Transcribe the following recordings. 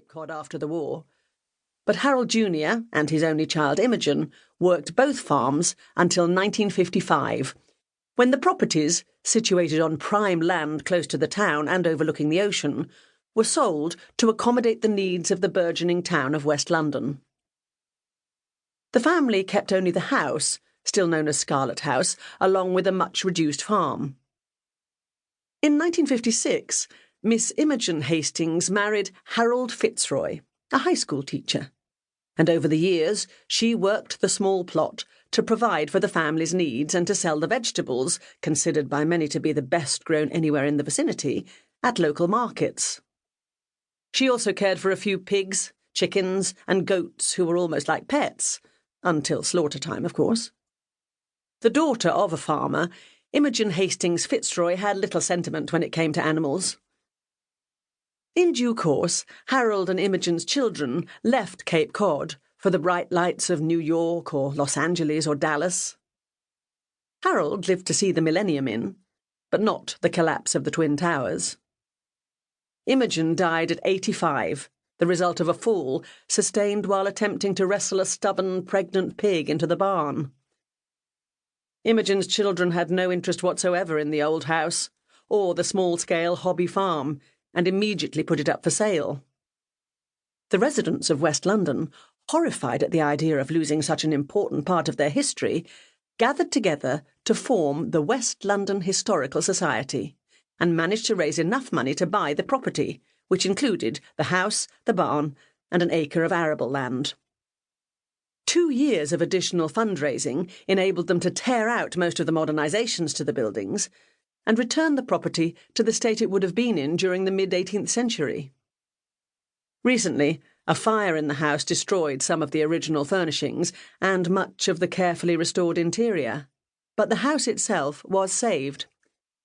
Cape Cod after the war. But Harold Jr. and his only child Imogen worked both farms until 1955, when the properties, situated on prime land close to the town and overlooking the ocean, were sold to accommodate the needs of the burgeoning town of West London. The family kept only the house, still known as Scarlet House, along with a much-reduced farm. In 1956, Miss Imogen Hastings married Harold Fitzroy, a high school teacher, and over the years she worked the small plot to provide for the family's needs and to sell the vegetables, considered by many to be the best grown anywhere in the vicinity, at local markets. She also cared for a few pigs, chickens, and goats who were almost like pets, until slaughter time, of course. The daughter of a farmer, Imogen Hastings Fitzroy had little sentiment when it came to animals. In due course, Harold and Imogen's children left Cape Cod for the bright lights of New York or Los Angeles or Dallas. Harold lived to see the Millennium in, but not the collapse of the Twin Towers. Imogen died at 85, the result of a fall sustained while attempting to wrestle a stubborn, pregnant pig into the barn. Imogen's children had no interest whatsoever in the old house or the small-scale hobby farm, and immediately put it up for sale. The residents of West London, horrified at the idea of losing such an important part of their history, gathered together to form the West London Historical Society and managed to raise enough money to buy the property, which included the house, the barn, and an acre of arable land. 2 years of additional fundraising enabled them to tear out most of the modernisations to the buildings and return the property to the state it would have been in during the mid-18th century. Recently, a fire in the house destroyed some of the original furnishings and much of the carefully restored interior, but the house itself was saved,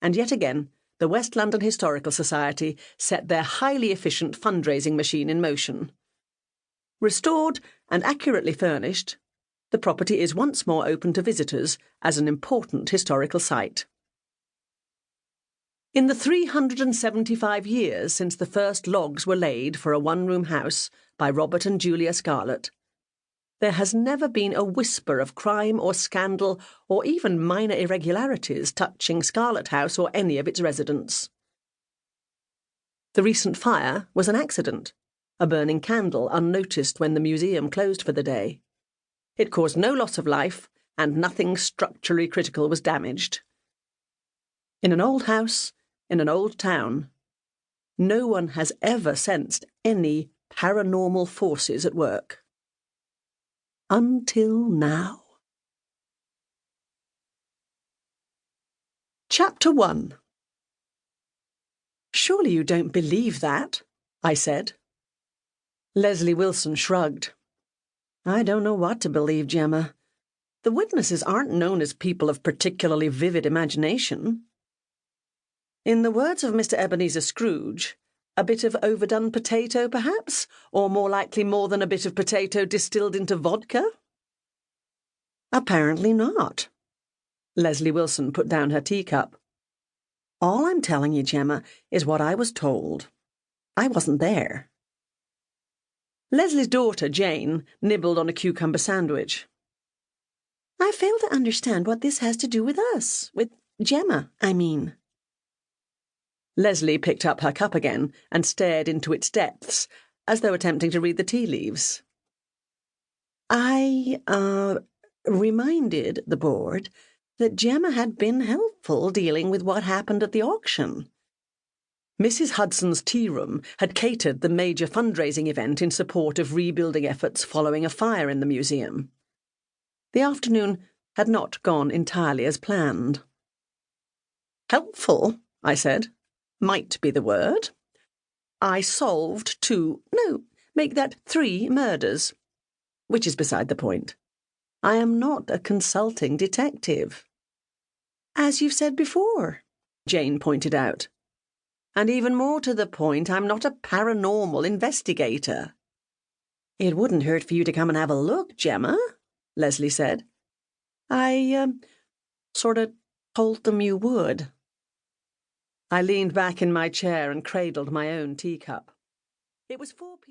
and yet again the West London Historical Society set their highly efficient fundraising machine in motion. Restored and accurately furnished, the property is once more open to visitors as an important historical site. In the 375 years since the first logs were laid for a one-room house by Robert and Julia Scarlet, there has never been a whisper of crime or scandal or even minor irregularities touching Scarlet House or any of its residents. The recent fire was an accident, a burning candle unnoticed when the museum closed for the day. It caused no loss of life, and nothing structurally critical was damaged. In an old house, in an old town, no one has ever sensed any paranormal forces at work. Until now. Chapter 1. "Surely you don't believe that?" I said. Leslie Wilson shrugged. "I don't know what to believe, Gemma. The witnesses aren't known as people of particularly vivid imagination. In the words of Mr. Ebenezer Scrooge, a bit of overdone potato, perhaps? Or more likely more than a bit of potato distilled into vodka?" "Apparently not." Leslie Wilson put down her teacup. "All I'm telling you, Gemma, is what I was told. I wasn't there." Leslie's daughter, Jane, nibbled on a cucumber sandwich. "I fail to understand what this has to do with us, with Gemma, I mean." Leslie picked up her cup again and stared into its depths, as though attempting to read the tea leaves. "I, reminded the board that Gemma had been helpful dealing with what happened at the auction." Mrs. Hudson's tea room had catered the major fundraising event in support of rebuilding efforts following a fire in the museum. The afternoon had not gone entirely as planned. "Helpful," I said. "Might be the word. I solved 3 murders. Which is beside the point. I am not a consulting detective." "As you've said before," Jane pointed out. "And even more to the point, I'm not a paranormal investigator." "It wouldn't hurt for you to come and have a look, Gemma," Leslie said. "I, sort of told them you would." I leaned back in my chair and cradled my own teacup. It was 4 p.m.